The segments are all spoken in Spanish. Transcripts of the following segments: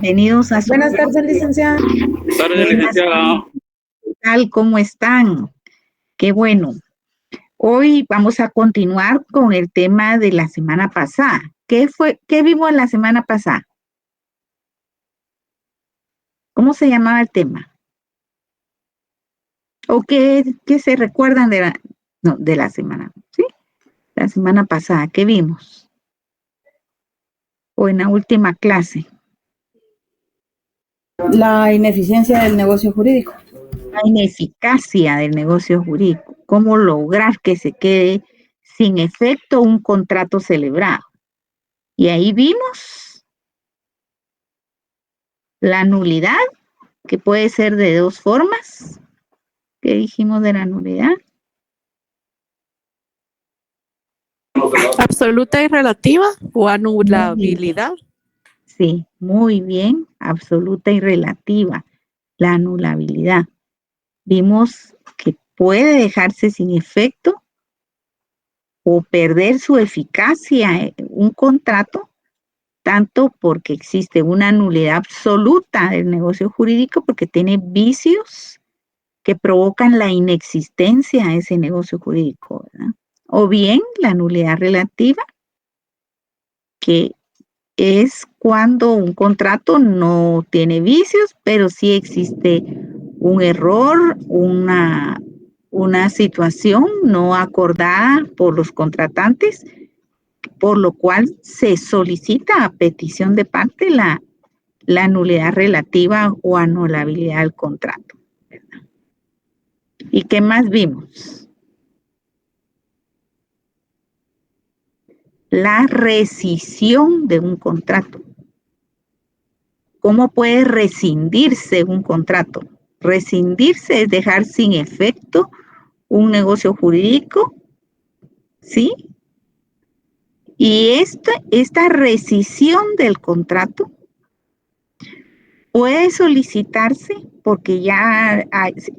Bienvenidos a su Buenas tardes, licenciada. Buenas tardes, licenciada. ¿Qué tal? ¿Cómo están? Qué bueno. Hoy vamos a continuar con el tema de la semana pasada. ¿Qué vimos la semana pasada? ¿Cómo se llamaba el tema? ¿O qué se recuerdan de la semana? ¿Sí? La semana pasada, ¿qué vimos? O en la última clase. La ineficiencia del negocio jurídico. La ineficacia del negocio jurídico. ¿Cómo lograr que se quede sin efecto un contrato celebrado? Y ahí vimos la nulidad, que puede ser de dos formas. ¿Qué dijimos de la nulidad? Absoluta y relativa o anulabilidad. Sí, muy bien, absoluta y relativa, la anulabilidad. Vimos que puede dejarse sin efecto o perder su eficacia un contrato, tanto porque existe una nulidad absoluta del negocio jurídico, porque tiene vicios que provocan la inexistencia de ese negocio jurídico, ¿verdad? O bien la nulidad relativa, que es cuando un contrato no tiene vicios, pero sí existe un error, una situación no acordada por los contratantes, por lo cual se solicita a petición de parte la nulidad relativa o anulabilidad del contrato, ¿verdad? ¿Y qué más vimos? La rescisión de un contrato. ¿Cómo puede rescindirse un contrato? Rescindirse es dejar sin efecto un negocio jurídico, ¿sí? Y esta rescisión del contrato puede solicitarse porque ya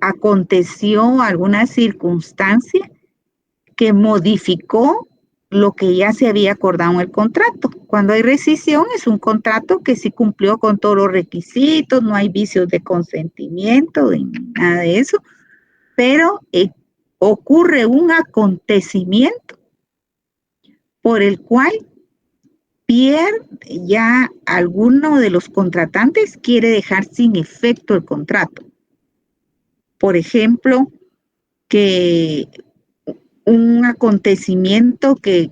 aconteció alguna circunstancia que modificó lo que ya se había acordado en el contrato. Cuando hay rescisión es un contrato que sí cumplió con todos los requisitos, no hay vicios de consentimiento, ni nada de eso, pero ocurre un acontecimiento por el cual ya alguno de los contratantes quiere dejar sin efecto el contrato. Por ejemplo, que un acontecimiento que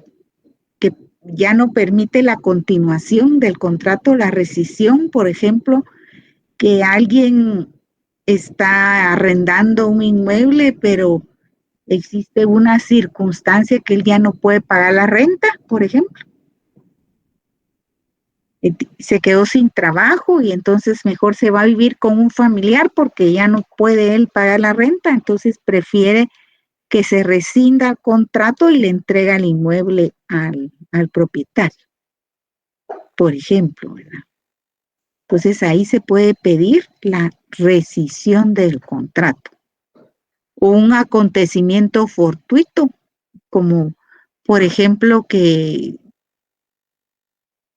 ya no permite la continuación del contrato, la rescisión, por ejemplo, que alguien está arrendando un inmueble, pero existe una circunstancia que él ya no puede pagar la renta, por ejemplo. Se quedó sin trabajo y entonces mejor se va a vivir con un familiar porque ya no puede él pagar la renta, entonces prefiere que se rescinda el contrato y le entrega el inmueble al propietario, por ejemplo, ¿verdad? Entonces ahí se puede pedir la rescisión del contrato. O un acontecimiento fortuito, como por ejemplo que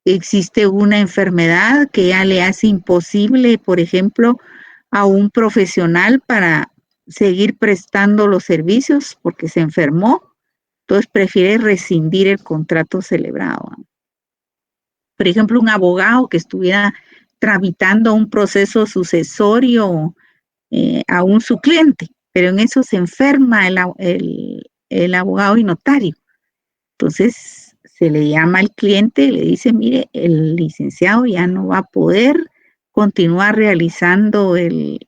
existe una enfermedad que ya le hace imposible, por ejemplo, a un profesional para seguir prestando los servicios porque se enfermó, entonces prefiere rescindir el contrato celebrado. Por ejemplo, un abogado que estuviera tramitando un proceso sucesorio aún su cliente, pero en eso se enferma el abogado y notario. Entonces se le llama al cliente y le dice, mire, el licenciado ya no va a poder continuar realizando el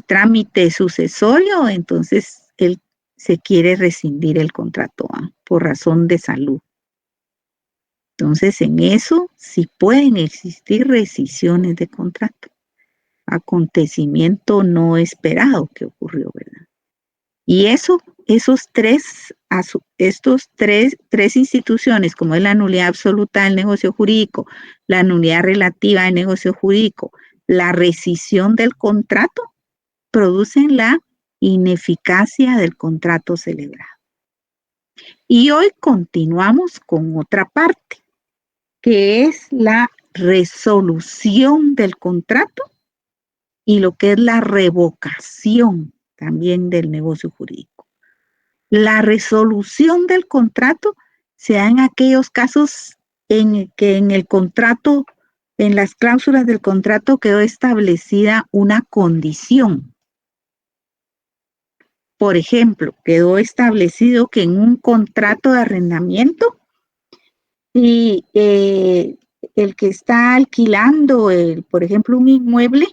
trámite sucesorio, entonces él se quiere rescindir el contrato por razón de salud. Entonces en eso sí pueden existir rescisiones de contrato. Acontecimiento no esperado que ocurrió, ¿verdad? Y estos tres instituciones, como es la nulidad absoluta del negocio jurídico, la nulidad relativa del negocio jurídico, la rescisión del contrato, producen la ineficacia del contrato celebrado. Y hoy continuamos con otra parte, que es la resolución del contrato y lo que es la revocación también del negocio jurídico. La resolución del contrato se da en aquellos casos en que en el contrato, en las cláusulas del contrato quedó establecida una condición. Por ejemplo, quedó establecido que en un contrato de arrendamiento, y el que está alquilando, por ejemplo, un inmueble,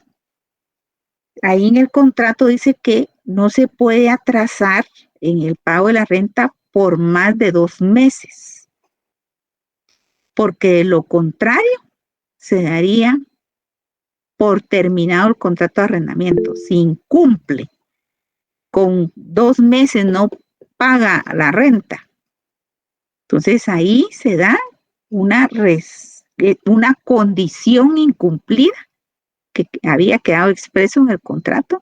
ahí en el contrato dice que no se puede atrasar en el pago de la renta por más de 2 meses, porque de lo contrario se daría por terminado el contrato de arrendamiento. Si incumple con 2 meses, no paga la renta. Entonces ahí se da una condición incumplida que había quedado expreso en el contrato,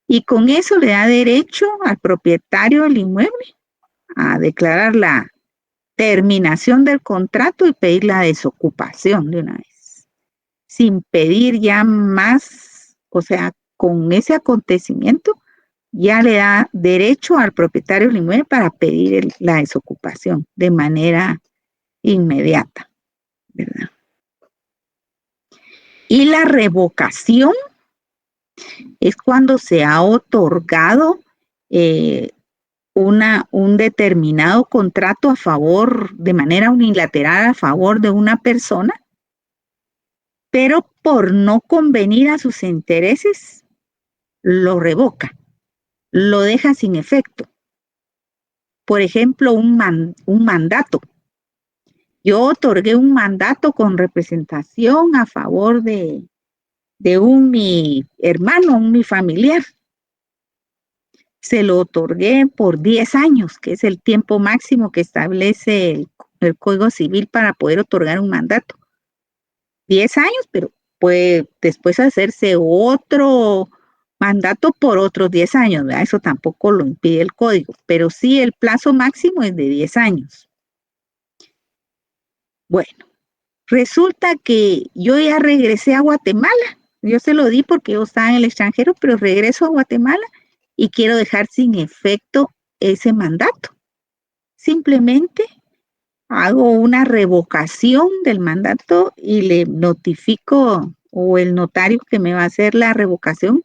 y con eso le da derecho al propietario del inmueble a declarar la terminación del contrato y pedir la desocupación de una vez, sin pedir ya más. O sea, con ese acontecimiento ya le da derecho al propietario del inmueble para pedir la desocupación de manera inmediata, ¿verdad? Y la revocación es cuando se ha otorgado un determinado contrato a favor, de manera unilateral, a favor de una persona, pero por no convenir a sus intereses, lo revoca, lo deja sin efecto. Por ejemplo, un mandato. Yo otorgué un mandato con representación a favor de mi hermano, mi familiar. Se lo otorgué por 10 años, que es el tiempo máximo que establece el Código Civil para poder otorgar un mandato. 10 años, pero puede después hacerse otro mandato por otros 10 años, ¿verdad? Eso tampoco lo impide el código, pero sí el plazo máximo es de 10 años. Bueno, resulta que yo ya regresé a Guatemala. Yo se lo di porque yo estaba en el extranjero, pero regreso a Guatemala y quiero dejar sin efecto ese mandato. Simplemente hago una revocación del mandato y le notifico, o el notario que me va a hacer la revocación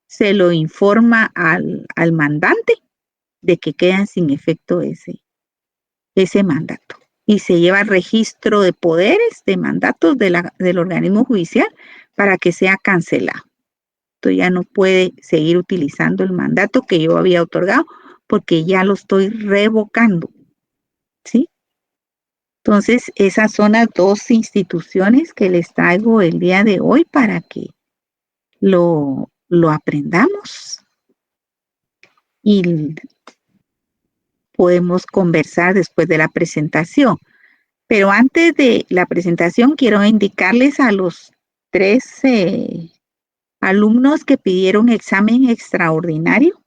se lo informa al mandante de que queda sin efecto ese mandato. Y se lleva registro de poderes, de mandatos del organismo judicial para que sea cancelado. Entonces ya no puede seguir utilizando el mandato que yo había otorgado porque ya lo estoy revocando, ¿sí? Entonces, esas son las 2 instituciones que les traigo el día de hoy para que lo aprendamos y podemos conversar después de la presentación. Pero antes de la presentación, quiero indicarles a los 3 alumnos que pidieron examen extraordinario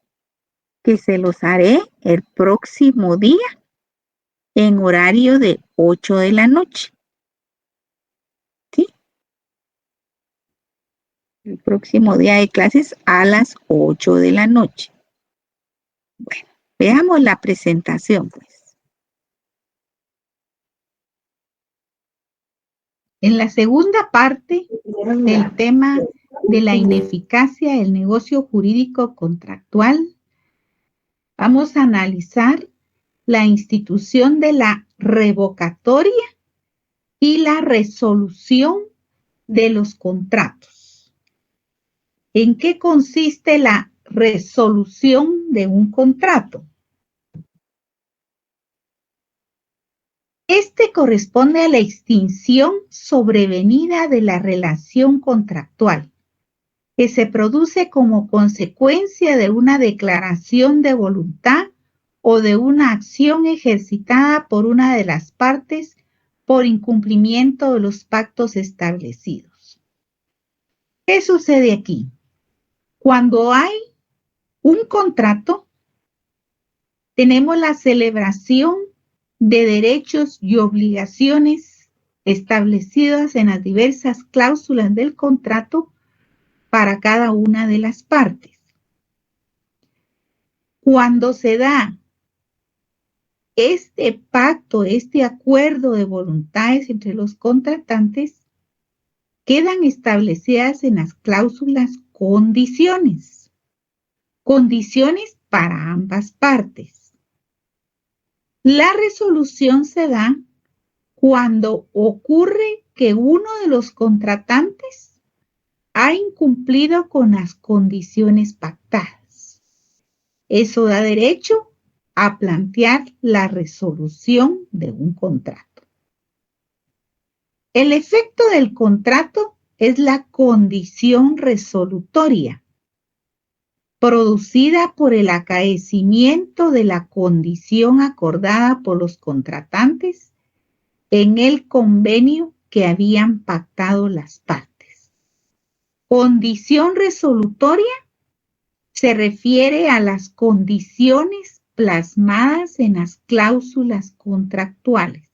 que se los haré el próximo día en horario de 8 de la noche. ¿Sí? El próximo día de clases a las 8 de la noche. Bueno, veamos la presentación, pues. En la segunda parte del tema de la ineficacia del negocio jurídico contractual, vamos a analizar la institución de la revocatoria y la resolución de los contratos. ¿En qué consiste la resolución de un contrato? Este corresponde a la extinción sobrevenida de la relación contractual, que se produce como consecuencia de una declaración de voluntad o de una acción ejercitada por una de las partes por incumplimiento de los pactos establecidos. ¿Qué sucede aquí? Cuando hay un contrato, tenemos la celebración de derechos y obligaciones establecidas en las diversas cláusulas del contrato para cada una de las partes. Cuando se da este pacto, este acuerdo de voluntades entre los contratantes, quedan establecidas en las cláusulas condiciones. Condiciones para ambas partes. La resolución se da cuando ocurre que uno de los contratantes ha incumplido con las condiciones pactadas. Eso da derecho a plantear la resolución de un contrato. El efecto del contrato es la condición resolutoria, producida por el acaecimiento de la condición acordada por los contratantes en el convenio que habían pactado las partes. Condición resolutoria se refiere a las condiciones plasmadas en las cláusulas contractuales.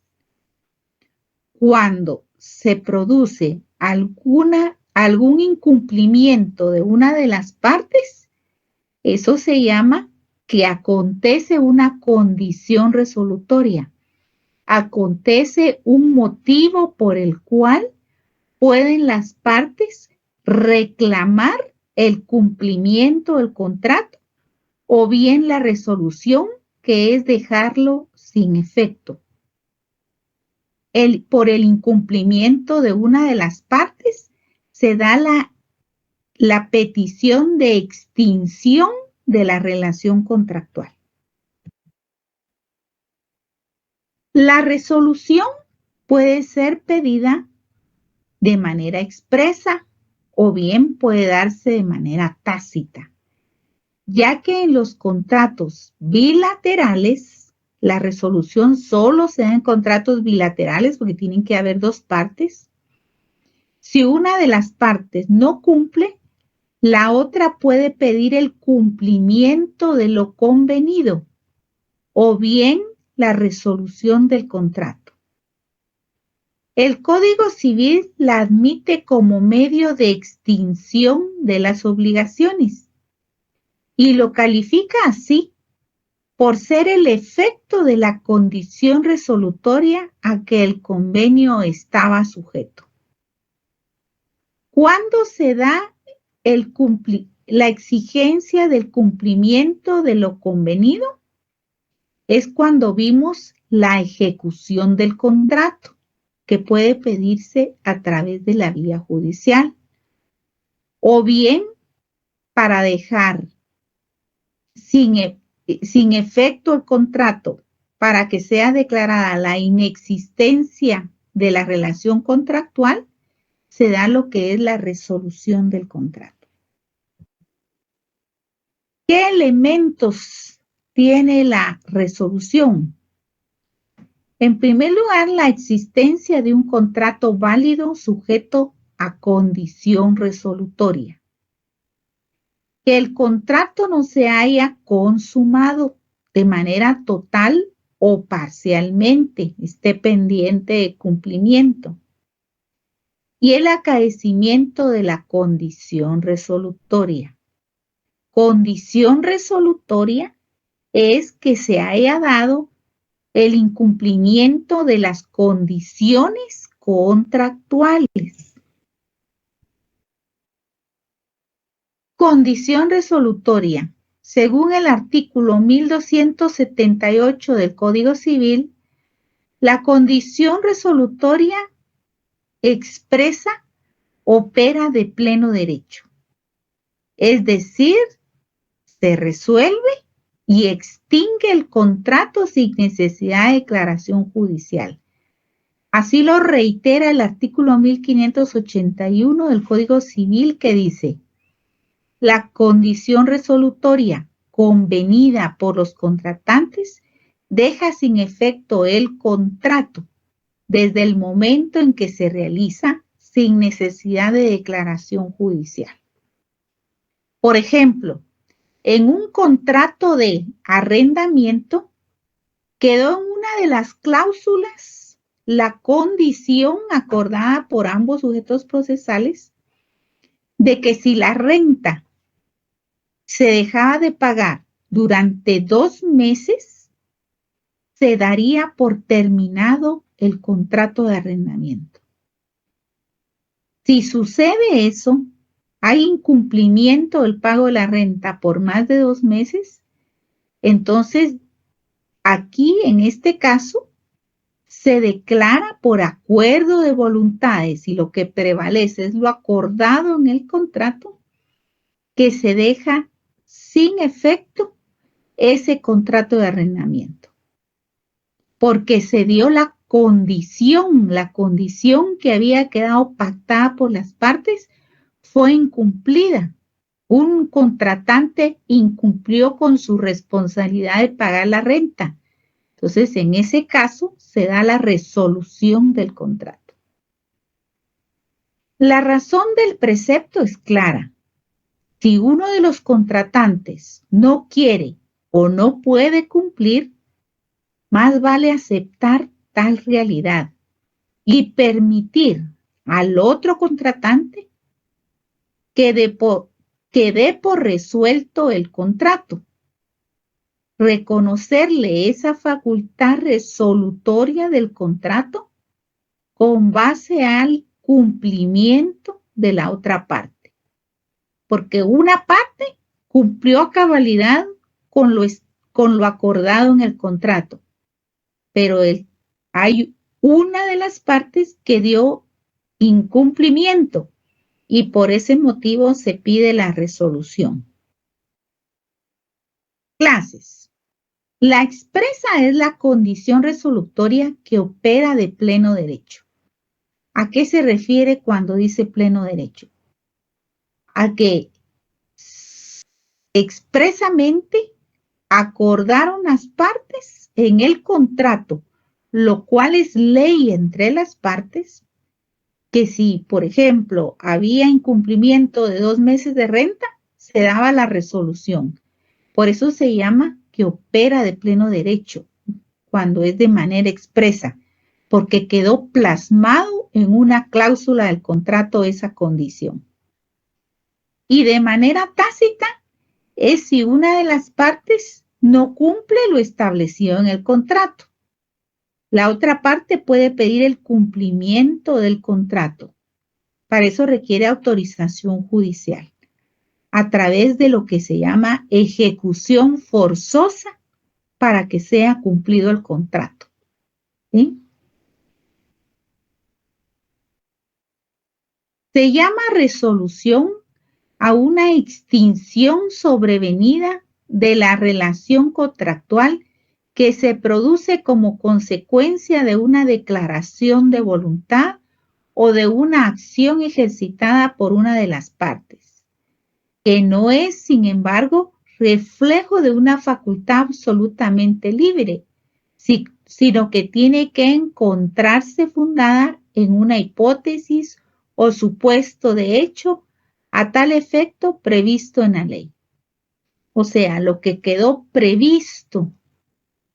Cuando se produce algún incumplimiento de una de las partes, eso se llama que acontece una condición resolutoria. Acontece un motivo por el cual pueden las partes reclamar el cumplimiento del contrato o bien la resolución, que es dejarlo sin efecto. Por el incumplimiento de una de las partes se da la petición de extinción de la relación contractual. La resolución puede ser pedida de manera expresa o bien puede darse de manera tácita, ya que en los contratos bilaterales la resolución solo se da en contratos bilaterales porque tienen que haber dos partes. Si una de las partes no cumple, la otra puede pedir el cumplimiento de lo convenido o bien la resolución del contrato. El Código Civil la admite como medio de extinción de las obligaciones y lo califica así por ser el efecto de la condición resolutoria a que el convenio estaba sujeto. ¿Cuándo se da la exigencia del cumplimiento de lo convenido? Es cuando vimos la ejecución del contrato, que puede pedirse a través de la vía judicial, o bien para dejar sin efecto el contrato para que sea declarada la inexistencia de la relación contractual, se da lo que es la resolución del contrato. ¿Qué elementos tiene la resolución? En primer lugar, la existencia de un contrato válido sujeto a condición resolutoria. Que el contrato no se haya consumado de manera total o parcialmente, esté pendiente de cumplimiento. Y el acaecimiento de la condición resolutoria. Condición resolutoria es que se haya dado el incumplimiento de las condiciones contractuales. Condición resolutoria. Según el artículo 1278 del Código Civil, la condición resolutoria expresa opera de pleno derecho. Es decir, se resuelve y extingue el contrato sin necesidad de declaración judicial. Así lo reitera el artículo 1581 del Código Civil, que dice: la condición resolutoria convenida por los contratantes deja sin efecto el contrato desde el momento en que se realiza sin necesidad de declaración judicial. Por ejemplo, en un contrato de arrendamiento quedó en una de las cláusulas la condición acordada por ambos sujetos procesales de que si la renta se dejaba de pagar durante 2 meses, se daría por terminado el contrato de arrendamiento. Si sucede eso, hay incumplimiento del pago de la renta por más de 2 meses, entonces aquí en este caso se declara por acuerdo de voluntades y lo que prevalece es lo acordado en el contrato, que se deja sin efecto ese contrato de arrendamiento, porque se dio la condición que había quedado pactada por las partes fue incumplida. Un contratante incumplió con su responsabilidad de pagar la renta. Entonces, en ese caso, se da la resolución del contrato. La razón del precepto es clara. Si uno de los contratantes no quiere o no puede cumplir, más vale aceptar tal realidad y permitir al otro contratante que dé por resuelto el contrato, reconocerle esa facultad resolutoria del contrato con base al cumplimiento de la otra parte, porque una parte cumplió a cabalidad con lo acordado en el contrato, pero hay una de las partes que dio incumplimiento y por ese motivo se pide la resolución. Clases. La expresa es la condición resolutoria que opera de pleno derecho. ¿A qué se refiere cuando dice pleno derecho? A que expresamente acordaron las partes en el contrato, lo cual es ley entre las partes, que si, por ejemplo, había incumplimiento de 2 meses de renta, se daba la resolución. Por eso se llama que opera de pleno derecho, cuando es de manera expresa, porque quedó plasmado en una cláusula del contrato esa condición. Y de manera tácita es si una de las partes no cumple lo establecido en el contrato. La otra parte puede pedir el cumplimiento del contrato. Para eso requiere autorización judicial a través de lo que se llama ejecución forzosa para que sea cumplido el contrato. ¿Sí? Se llama resolución a una extinción sobrevenida de la relación contractual que se produce como consecuencia de una declaración de voluntad o de una acción ejercitada por una de las partes, que no es, sin embargo, reflejo de una facultad absolutamente libre, sino que tiene que encontrarse fundada en una hipótesis o supuesto de hecho a tal efecto previsto en la ley. O sea, lo que quedó previsto,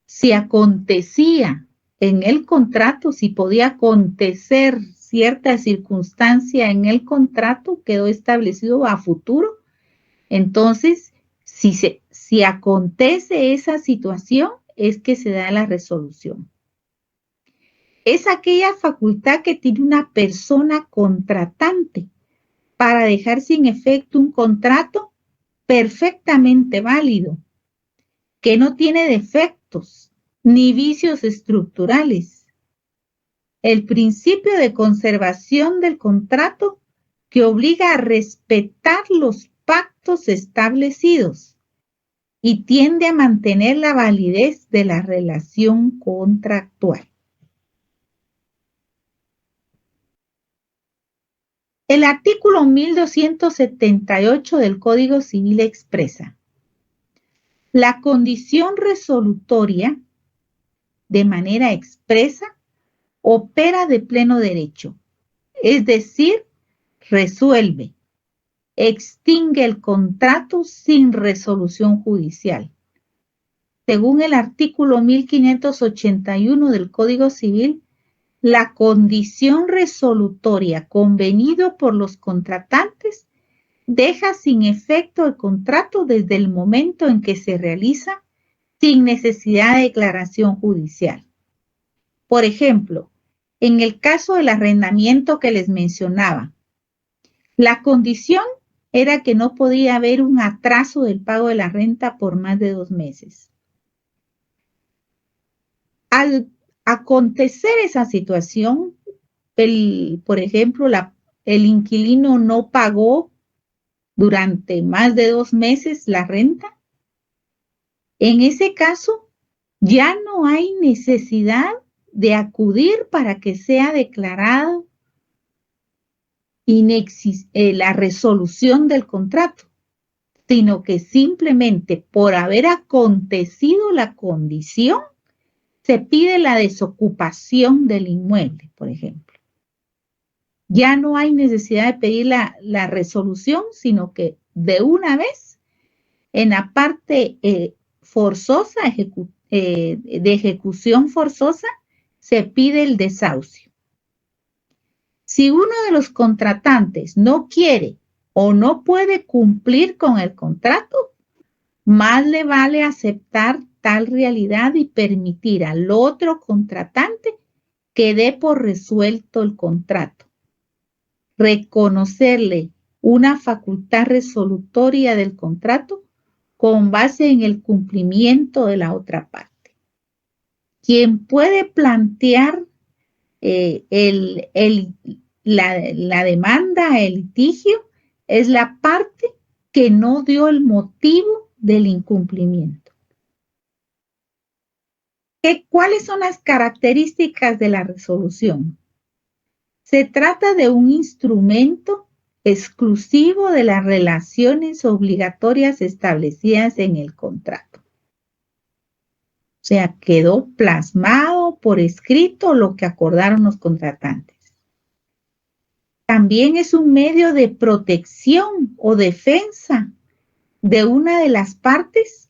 si acontecía en el contrato, si podía acontecer cierta circunstancia en el contrato, quedó establecido a futuro. Entonces, si acontece esa situación, es que se da la resolución. Es aquella facultad que tiene una persona contratante para dejar sin efecto un contrato perfectamente válido, que no tiene defectos ni vicios estructurales. El principio de conservación del contrato que obliga a respetar los pactos establecidos y tiende a mantener la validez de la relación contractual. El artículo 1278 del Código Civil expresa: la condición resolutoria, de manera expresa, opera de pleno derecho, es decir, resuelve, extingue el contrato sin resolución judicial. Según el artículo 1581 del Código Civil, la condición resolutoria convenido por los contratantes deja sin efecto el contrato desde el momento en que se realiza sin necesidad de declaración judicial. Por ejemplo, en el caso del arrendamiento que les mencionaba, la condición era que no podía haber un atraso del pago de la renta por más de 2 meses. Al acontecer esa situación, por ejemplo, el inquilino no pagó durante más de 2 meses la renta, en ese caso ya no hay necesidad de acudir para que sea declarado la resolución del contrato, sino que simplemente por haber acontecido la condición, se pide la desocupación del inmueble, por ejemplo. Ya no hay necesidad de pedir la resolución, sino que de una vez, en la parte forzosa, de ejecución forzosa, se pide el desahucio. Si uno de los contratantes no quiere o no puede cumplir con el contrato, más le vale aceptar tal realidad y permitir al otro contratante que dé por resuelto el contrato. Reconocerle una facultad resolutoria del contrato con base en el cumplimiento de la otra parte. Quien puede plantear la demanda, el litigio, es la parte que no dio el motivo del incumplimiento. ¿Cuáles son las características de la resolución? Se trata de un instrumento exclusivo de las relaciones obligatorias establecidas en el contrato. O sea, quedó plasmado por escrito lo que acordaron los contratantes. También es un medio de protección o defensa de una de las partes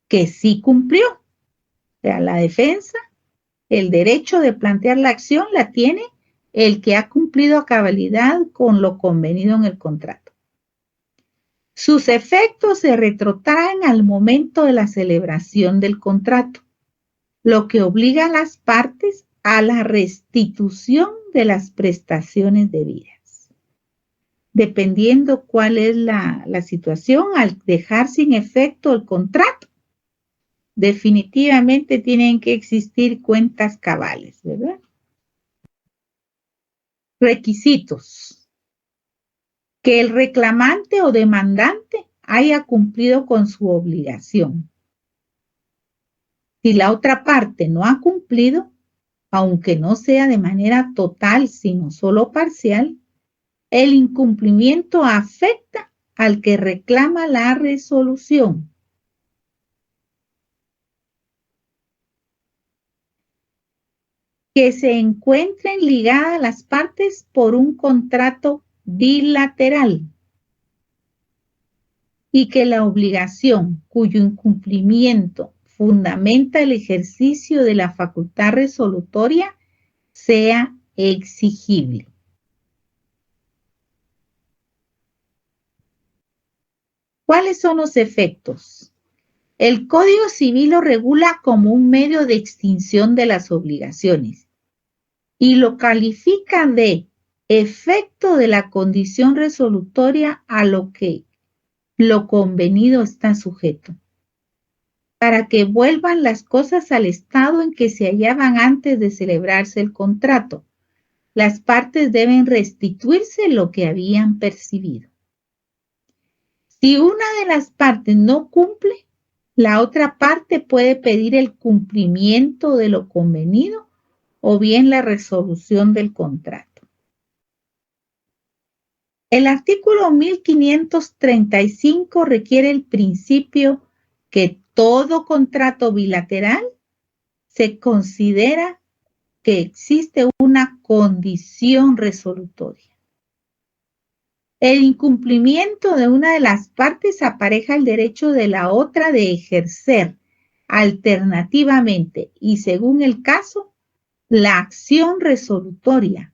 que sí cumplió. O sea, la defensa, el derecho de plantear la acción la tiene el que ha cumplido a cabalidad con lo convenido en el contrato. Sus efectos se retrotraen al momento de la celebración del contrato, lo que obliga a las partes a la restitución de las prestaciones debidas. Dependiendo cuál es la situación, al dejar sin efecto el contrato, definitivamente tienen que existir cuentas cabales, ¿verdad? Requisitos. Que el reclamante o demandante haya cumplido con su obligación. Si la otra parte no ha cumplido, aunque no sea de manera total, sino solo parcial, el incumplimiento afecta al que reclama la resolución. Que se encuentren ligadas las partes por un contrato bilateral y que la obligación cuyo incumplimiento fundamenta el ejercicio de la facultad resolutoria sea exigible. ¿Cuáles son los efectos? El Código Civil lo regula como un medio de extinción de las obligaciones y lo califica de efecto de la condición resolutoria a lo que lo convenido está sujeto, para que vuelvan las cosas al estado en que se hallaban antes de celebrarse el contrato. Las partes deben restituirse lo que habían percibido. Si una de las partes no cumple, la otra parte puede pedir el cumplimiento de lo convenido o bien la resolución del contrato. El artículo 1535 requiere el principio que todo contrato bilateral se considera que existe una condición resolutoria. El incumplimiento de una de las partes apareja el derecho de la otra de ejercer alternativamente y según el caso la acción resolutoria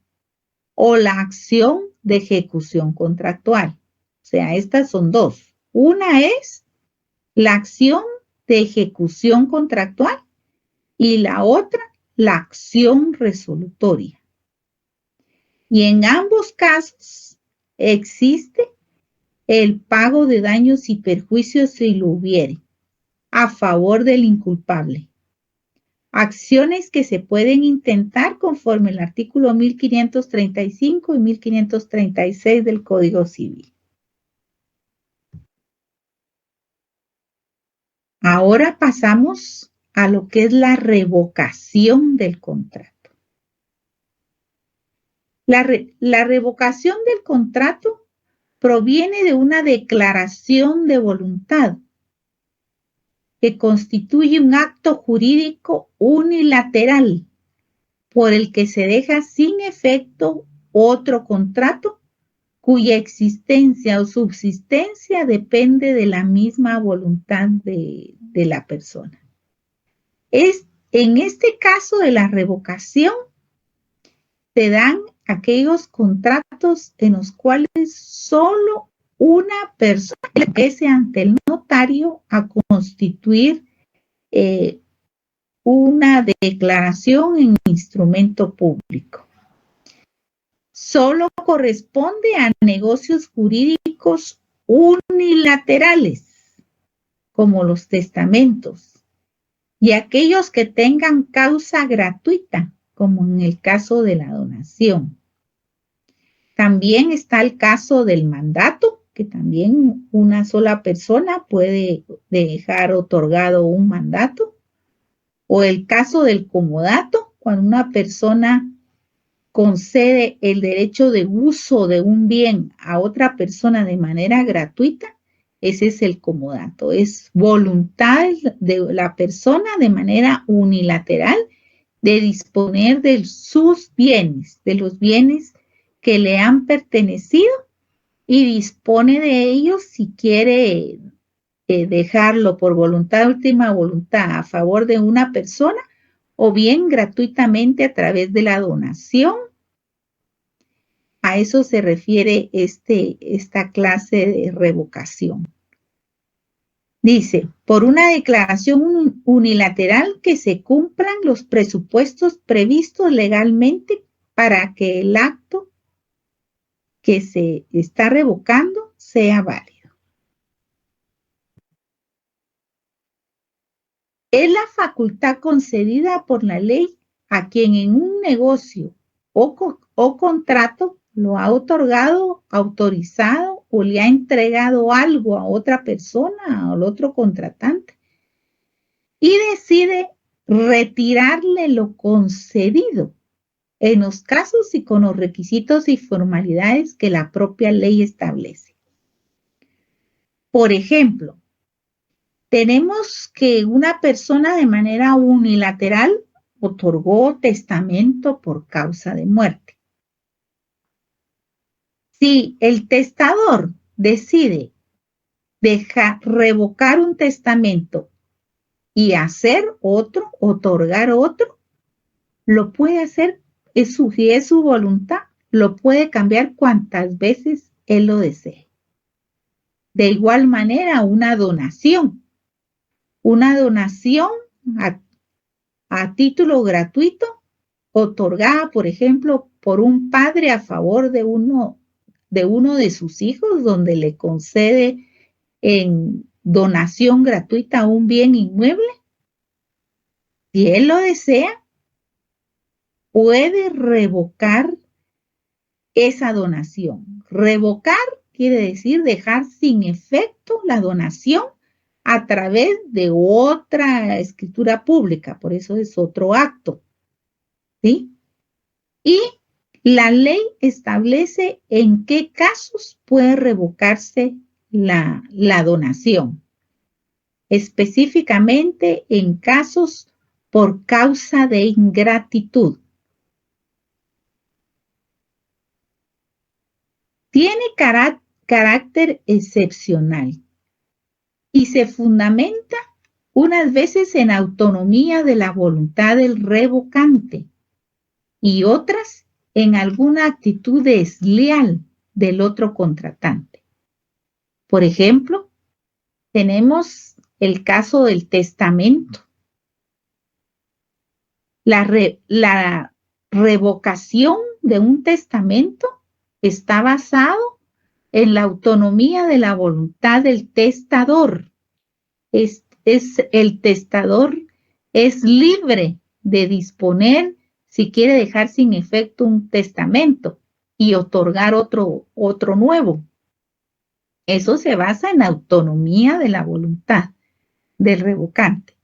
o la acción de ejecución contractual. O sea, estas son dos. Una es la acción de ejecución contractual y la otra, la acción resolutoria. Y en ambos casos existe el pago de daños y perjuicios si lo hubiere, a favor del inculpable. Acciones que se pueden intentar conforme el artículo 1535 y 1536 del Código Civil. Ahora pasamos a lo que es la revocación del contrato. La revocación del contrato proviene de una declaración de voluntad que constituye un acto jurídico unilateral por el que se deja sin efecto otro contrato cuya existencia o subsistencia depende de la misma voluntad de la persona. En este caso de la revocación, se dan aquellos contratos en los cuales solo una persona regrese ante el notario a constituir una declaración en instrumento público. Solo corresponde a negocios jurídicos unilaterales, como los testamentos, y aquellos que tengan causa gratuita, como en el caso de la donación. También está el caso del mandato, que también una sola persona puede dejar otorgado un mandato, o el caso del comodato, cuando una persona concede el derecho de uso de un bien a otra persona de manera gratuita, ese es el comodato, es voluntad de la persona de manera unilateral de disponer de sus bienes, de los bienes que le han pertenecido y dispone de ellos si quiere dejarlo por voluntad, última voluntad, a favor de una persona o bien gratuitamente a través de la donación. A eso se refiere esta clase de revocación. Dice, por una declaración unilateral que se cumplan los presupuestos previstos legalmente para que el acto que se está revocando sea válido. Es la facultad concedida por la ley a quien en un negocio o contrato lo ha otorgado, autorizado o le ha entregado algo a otra persona, al otro contratante, y decide retirarle lo concedido en los casos y con los requisitos y formalidades que la propia ley establece. Por ejemplo, tenemos que una persona de manera unilateral otorgó testamento por causa de muerte. Si el testador decide revocar un testamento y hacer otro, otorgar otro, lo puede hacer, si es su voluntad, lo puede cambiar cuantas veces él lo desee. De igual manera, una donación a título gratuito, otorgada, por ejemplo, por un padre a favor de uno de sus hijos, donde le concede en donación gratuita un bien inmueble, si él lo desea, puede revocar esa donación. Revocar quiere decir dejar sin efecto la donación a través de otra escritura pública, por eso es otro acto, ¿sí? Y la ley establece en qué casos puede revocarse la donación, específicamente en casos por causa de ingratitud. Tiene carácter excepcional y se fundamenta unas veces en autonomía de la voluntad del revocante y otras en alguna actitud desleal del otro contratante. Por ejemplo, tenemos el caso del testamento. La revocación de un testamento está basado en la autonomía de la voluntad del testador. El testador es libre de disponer si quiere dejar sin efecto un testamento y otorgar otro nuevo. Eso se basa en la autonomía de la voluntad del revocante.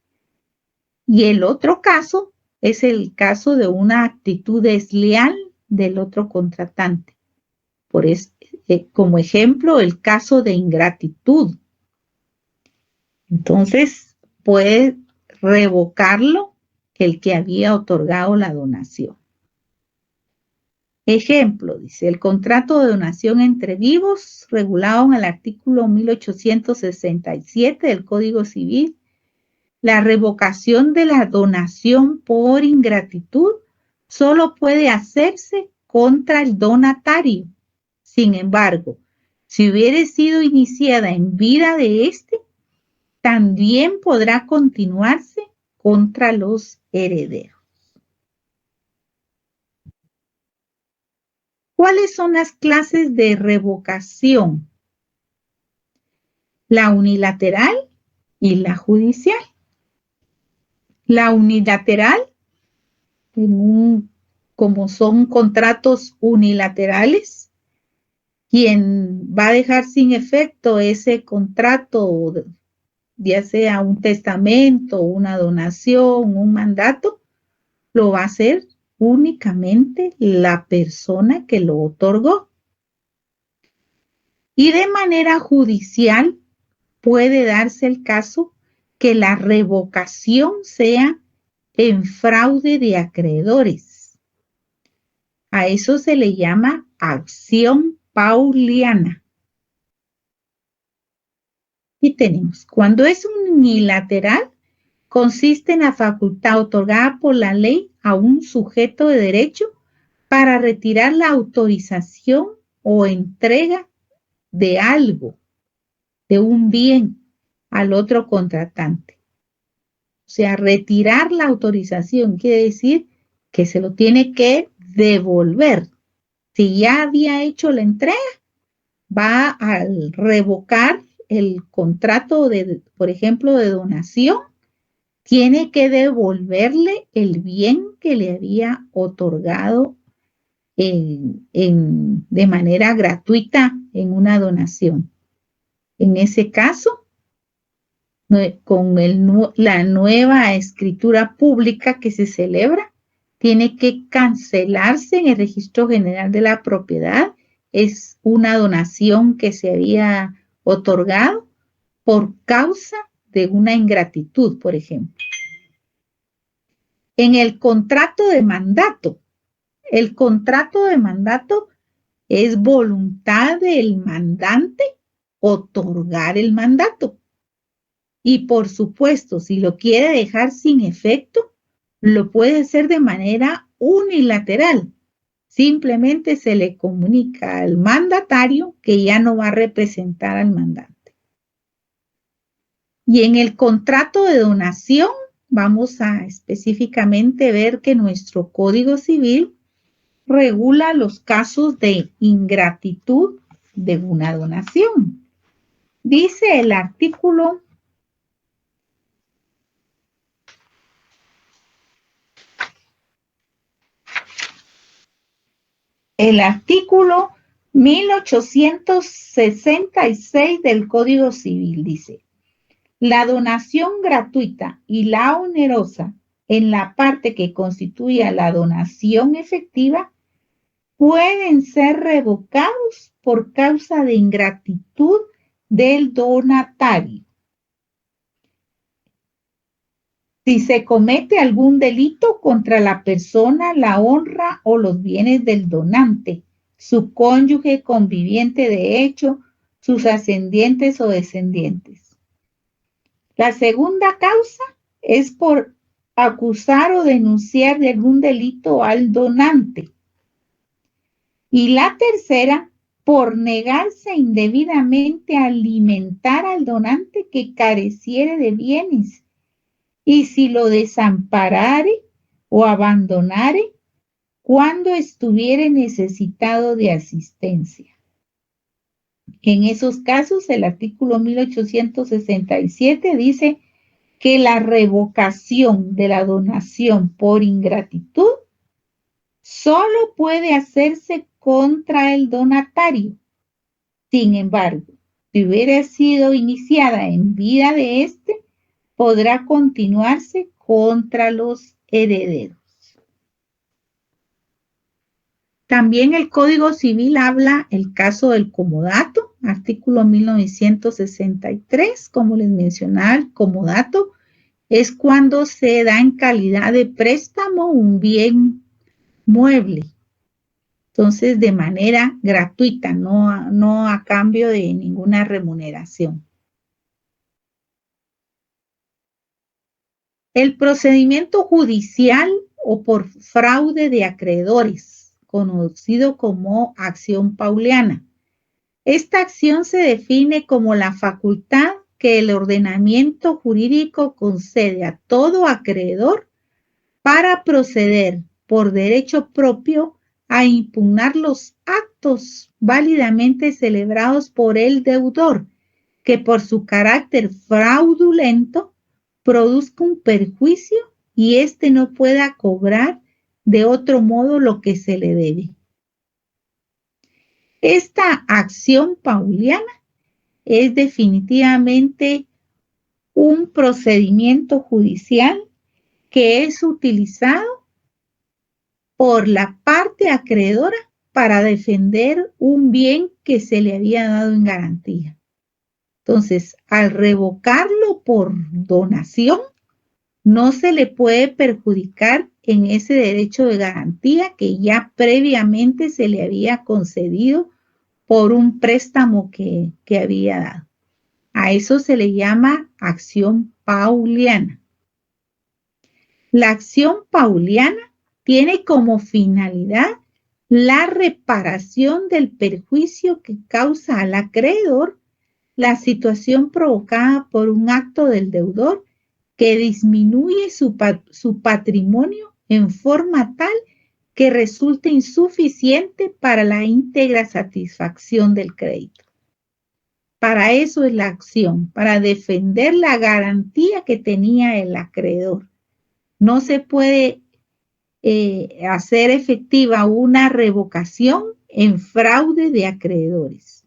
Y el otro caso es el caso de una actitud desleal del otro contratante. Como ejemplo, el caso de ingratitud. Entonces, puede revocarlo el que había otorgado la donación. Ejemplo, dice, el contrato de donación entre vivos, regulado en el artículo 1867 del Código Civil, la revocación de la donación por ingratitud solo puede hacerse contra el donatario. Sin embargo, si hubiere sido iniciada en vida de éste, también podrá continuarse contra los herederos. ¿Cuáles son las clases de revocación? La unilateral y la judicial. La unilateral, como son contratos unilaterales, quien va a dejar sin efecto ese contrato, ya sea un testamento, una donación, un mandato, lo va a hacer únicamente la persona que lo otorgó. Y de manera judicial puede darse el caso que la revocación sea en fraude de acreedores. A eso se le llama acción pauliana. Y tenemos, cuando es unilateral, consiste en la facultad otorgada por la ley a un sujeto de derecho para retirar la autorización o entrega de algo, de un bien, al otro contratante. O sea, retirar la autorización quiere decir que se lo tiene que devolver. Si ya había hecho la entrega, va a revocar el contrato por ejemplo, de donación, tiene que devolverle el bien que le había otorgado de manera gratuita en una donación. En ese caso, con la nueva escritura pública que se celebra, tiene que cancelarse en el Registro General de la Propiedad. Es una donación que se había otorgado por causa de una ingratitud, por ejemplo. En el contrato de mandato, el contrato de mandato es voluntad del mandante otorgar el mandato. Y por supuesto, si lo quiere dejar sin efecto, lo puede hacer de manera unilateral. Simplemente se le comunica al mandatario que ya no va a representar al mandante. Y en el contrato de donación, vamos a específicamente ver que nuestro Código Civil regula los casos de ingratitud de una donación. Dice el artículo 1866 del Código Civil dice: la donación gratuita y la onerosa en la parte que constituye la donación efectiva pueden ser revocados por causa de ingratitud del donatario. Si se comete algún delito contra la persona, la honra o los bienes del donante, su cónyuge, conviviente de hecho, sus ascendientes o descendientes. La segunda causa es por acusar o denunciar de algún delito al donante. Y la tercera, por negarse indebidamente a alimentar al donante que careciere de bienes, y si lo desamparare o abandonare cuando estuviere necesitado de asistencia. En esos casos, el artículo 1867 dice que la revocación de la donación por ingratitud solo puede hacerse contra el donatario. Sin embargo, si hubiera sido iniciada en vida de éste, podrá continuarse contra los herederos. También el Código Civil habla el caso del comodato, artículo 1963, como les mencionaba, el comodato es cuando se da en calidad de préstamo un bien mueble. Entonces, de manera gratuita, no a cambio de ninguna remuneración. El procedimiento judicial o por fraude de acreedores, conocido como acción pauliana. Esta acción se define como la facultad que el ordenamiento jurídico concede a todo acreedor para proceder por derecho propio a impugnar los actos válidamente celebrados por el deudor, que por su carácter fraudulento produzca un perjuicio y éste no pueda cobrar de otro modo lo que se le debe. Esta acción pauliana es definitivamente un procedimiento judicial que es utilizado por la parte acreedora para defender un bien que se le había dado en garantía. Entonces, al revocarlo por donación, no se le puede perjudicar en ese derecho de garantía que ya previamente se le había concedido por un préstamo que había dado. A eso se le llama acción pauliana. La acción pauliana tiene como finalidad la reparación del perjuicio que causa al acreedor la situación provocada por un acto del deudor que disminuye su patrimonio en forma tal que resulte insuficiente para la íntegra satisfacción del crédito. Para eso es la acción, para defender la garantía que tenía el acreedor. No se puede hacer efectiva una revocación en fraude de acreedores.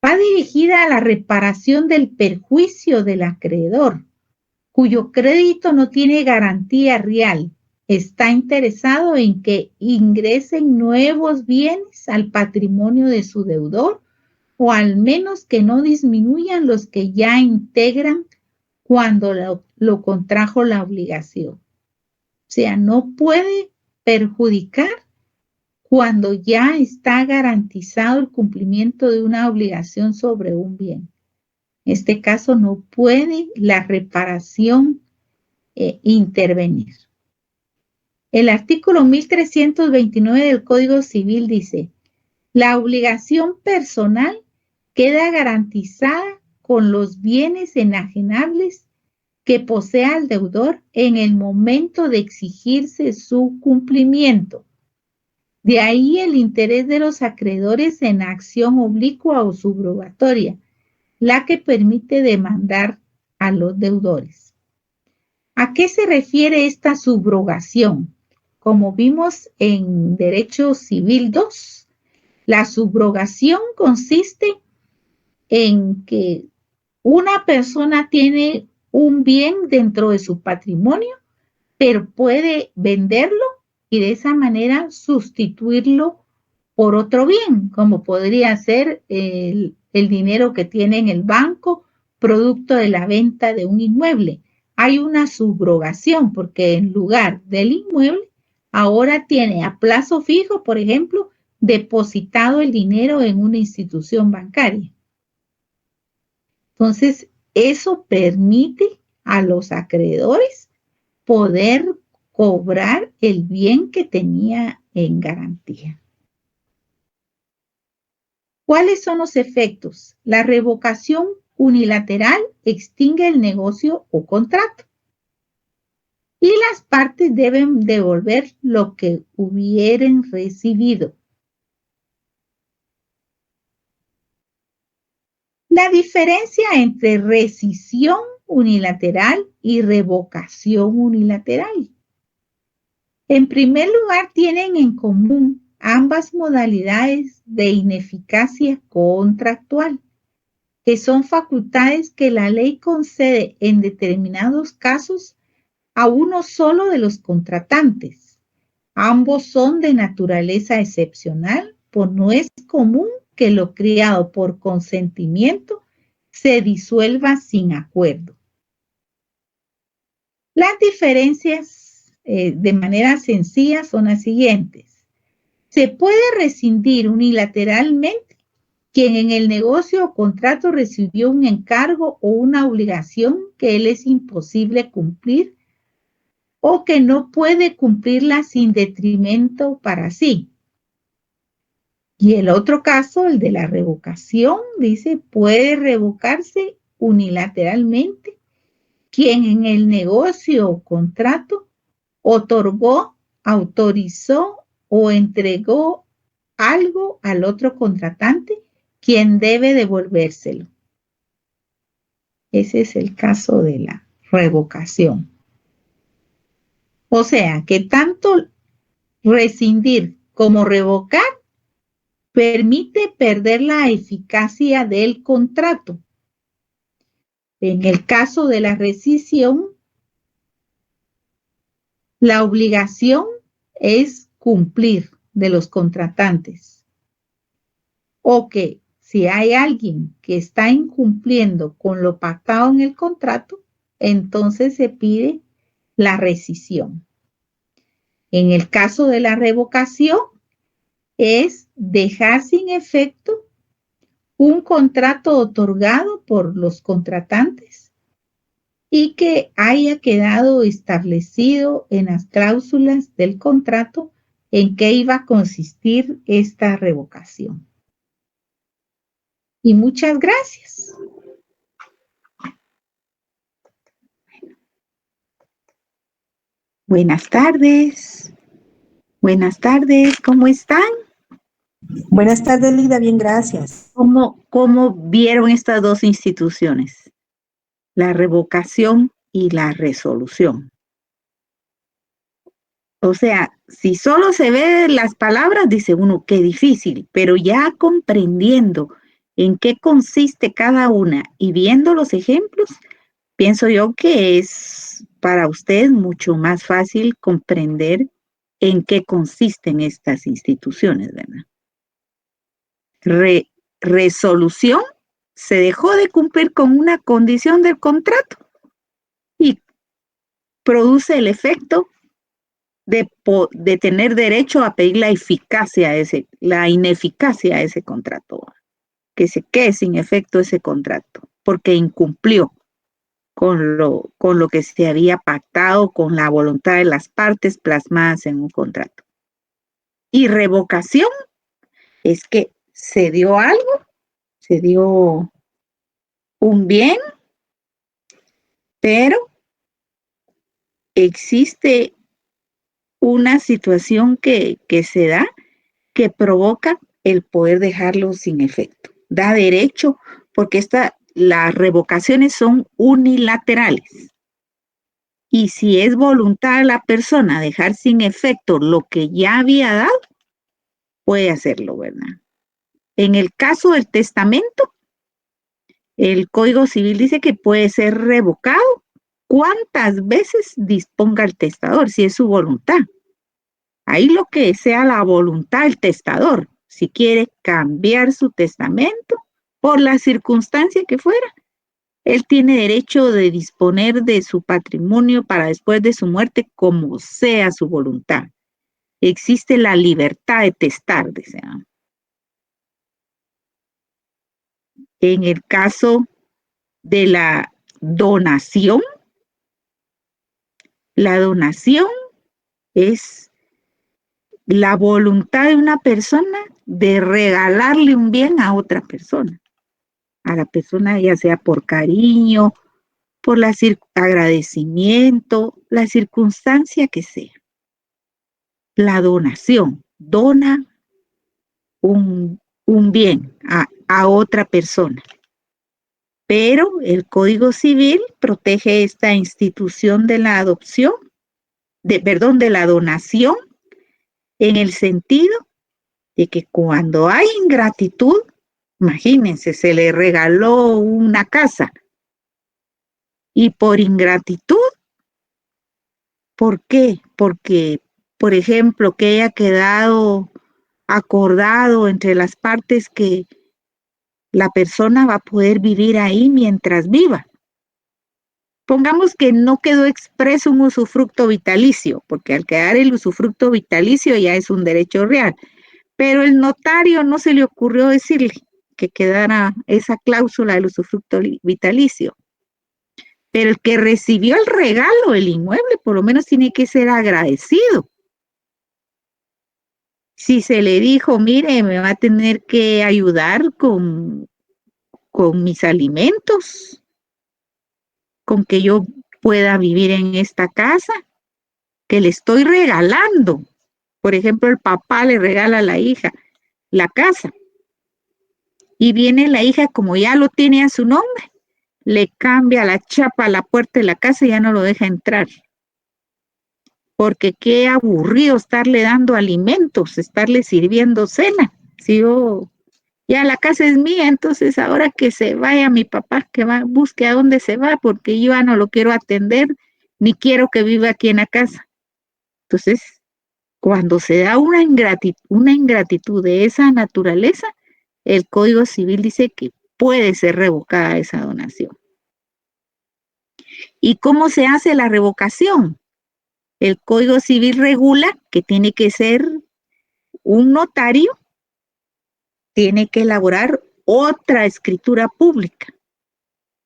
Va dirigida a la reparación del perjuicio del acreedor, cuyo crédito no tiene garantía real. Está interesado en que ingresen nuevos bienes al patrimonio de su deudor o al menos que no disminuyan los que ya integran cuando lo contrajo la obligación. O sea, no puede perjudicar cuando ya está garantizado el cumplimiento de una obligación sobre un bien. En este caso no puede la reparación intervenir. El artículo 1329 del Código Civil dice: la obligación personal queda garantizada con los bienes enajenables que posea el deudor en el momento de exigirse su cumplimiento. De ahí el interés de los acreedores en acción oblicua o subrogatoria, la que permite demandar a los deudores. ¿A qué se refiere esta subrogación? Como vimos en Derecho Civil 2, la subrogación consiste en que una persona tiene un bien dentro de su patrimonio, pero puede venderlo y de esa manera sustituirlo por otro bien, como podría ser el dinero que tiene en el banco, producto de la venta de un inmueble. Hay una subrogación porque en lugar del inmueble, ahora tiene a plazo fijo, por ejemplo, depositado el dinero en una institución bancaria. Entonces, eso permite a los acreedores poder cobrar el bien que tenía en garantía. ¿Cuáles son los efectos? La revocación unilateral extingue el negocio o contrato y las partes deben devolver lo que hubieran recibido. La diferencia entre rescisión unilateral y revocación unilateral. En primer lugar, tienen en común ambas modalidades de ineficacia contractual, que son facultades que la ley concede en determinados casos a uno solo de los contratantes. Ambos son de naturaleza excepcional, pues no es común que lo criado por consentimiento se disuelva sin acuerdo. Las diferencias de manera sencilla son las siguientes. Se puede rescindir unilateralmente quien en el negocio o contrato recibió un encargo o una obligación que él es imposible cumplir o que no puede cumplirla sin detrimento para sí. Y el otro caso, el de la revocación, dice, puede revocarse unilateralmente quien en el negocio o contrato otorgó, autorizó o entregó algo al otro contratante, quien debe devolvérselo. Ese es el caso de la revocación. O sea, que tanto rescindir como revocar permite perder la eficacia del contrato. En el caso de la rescisión, la obligación es cumplir de los contratantes. O que si hay alguien que está incumpliendo con lo pactado en el contrato, entonces se pide la rescisión. En el caso de la revocación, es dejar sin efecto un contrato otorgado por los contratantes y que haya quedado establecido en las cláusulas del contrato en qué iba a consistir esta revocación. Y muchas gracias. Buenas tardes. Buenas tardes, ¿cómo están? Buenas tardes, Lida, bien, gracias. ¿Cómo vieron estas dos instituciones? La revocación y la resolución. O sea, si solo se ve las palabras, dice uno, qué difícil, pero ya comprendiendo en qué consiste cada una y viendo los ejemplos, pienso yo que es para ustedes mucho más fácil comprender en qué consisten estas instituciones, ¿verdad? Resolución, se dejó de cumplir con una condición del contrato y produce el efecto de tener derecho a pedir la ineficacia de ese contrato, que se quede sin efecto ese contrato, porque incumplió con lo que se había pactado, con la voluntad de las partes plasmadas en un contrato. Y revocación es que se dio algo, se dio un bien, pero existe una situación que se da que provoca el poder dejarlo sin efecto. Da derecho, porque las revocaciones son unilaterales. Y si es voluntad de la persona dejar sin efecto lo que ya había dado, puede hacerlo, ¿verdad? En el caso del testamento, el Código Civil dice que puede ser revocado cuantas veces disponga el testador, si es su voluntad. Ahí lo que sea la voluntad del testador, si quiere cambiar su testamento por la circunstancia que fuera, él tiene derecho de disponer de su patrimonio para después de su muerte como sea su voluntad. Existe la libertad de testar, desea. En el caso de la donación, La donación es la voluntad de una persona de regalarle un bien a otra persona. A la persona, ya sea por cariño, por agradecimiento, la circunstancia que sea. La donación, dona un bien a otra persona. Pero el Código Civil protege esta institución de la adopción, de la donación, en el sentido de que cuando hay ingratitud, imagínense, se le regaló una casa y por ingratitud, ¿por qué? Porque, por ejemplo, que haya quedado acordado entre las partes que la persona va a poder vivir ahí mientras viva. Pongamos que no quedó expreso un usufructo vitalicio, porque al quedar el usufructo vitalicio ya es un derecho real, pero el notario no se le ocurrió decirle que quedara esa cláusula del usufructo vitalicio. Pero el que recibió el regalo, el inmueble, por lo menos tiene que ser agradecido. Si se le dijo, mire, me va a tener que ayudar con mis alimentos, con que yo pueda vivir en esta casa, que le estoy regalando. Por ejemplo, el papá le regala a la hija la casa y viene la hija, como ya lo tiene a su nombre, le cambia la chapa a la puerta de la casa y ya no lo deja entrar. Porque qué aburrido estarle dando alimentos, estarle sirviendo cena. Si yo, ya la casa es mía, entonces ahora que se vaya mi papá, que busque a dónde se va, porque yo ya no lo quiero atender, ni quiero que viva aquí en la casa. Entonces, cuando se da una ingratitud de esa naturaleza, el Código Civil dice que puede ser revocada esa donación. ¿Y cómo se hace la revocación? El Código Civil regula que tiene que ser un notario, tiene que elaborar otra escritura pública,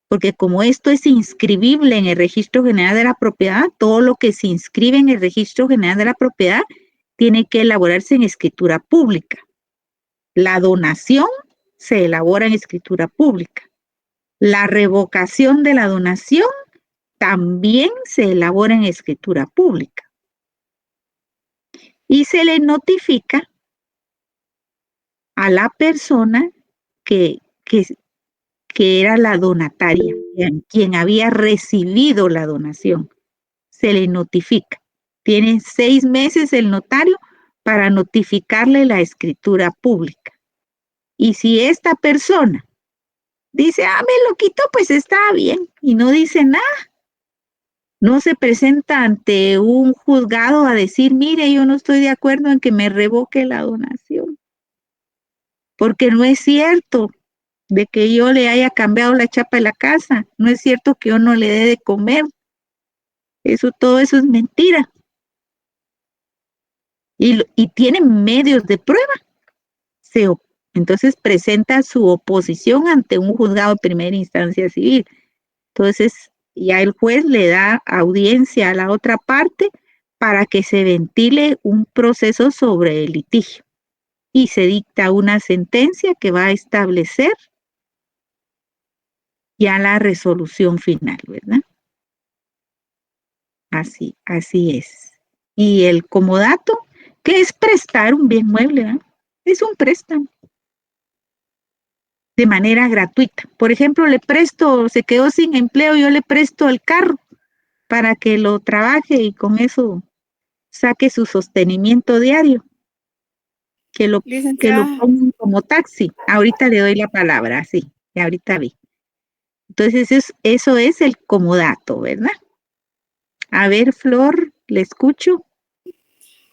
porque como esto es inscribible en el Registro General de la Propiedad, todo lo que se inscribe en el Registro General de la Propiedad tiene que elaborarse en escritura pública. La donación se elabora en escritura pública. La revocación de la donación también se elabora en escritura pública. Y se le notifica a la persona que era la donataria, quien había recibido la donación. Se le notifica. Tiene 6 meses el notario para notificarle la escritura pública. Y si esta persona dice, me lo quito, pues está bien, y no dice nada, no se presenta ante un juzgado a decir, mire, yo no estoy de acuerdo en que me revoque la donación, porque no es cierto de que yo le haya cambiado la chapa de la casa, no es cierto que yo no le dé de comer, todo eso es mentira. Y tienen medios de prueba. Entonces presenta su oposición ante un juzgado de primera instancia civil. Entonces ya el juez le da audiencia a la otra parte para que se ventile un proceso sobre el litigio y se dicta una sentencia que va a establecer ya la resolución final, ¿verdad? Así es. Y el comodato, ¿qué es prestar un bien mueble? ¿verdad? Es un préstamo de manera gratuita. Por ejemplo, se quedó sin empleo, yo le presto el carro para que lo trabaje y con eso saque su sostenimiento diario, que lo pongan como taxi. Ahorita le doy la palabra, sí, y ahorita vi. Entonces eso es el comodato, ¿verdad? A ver, Flor, le escucho.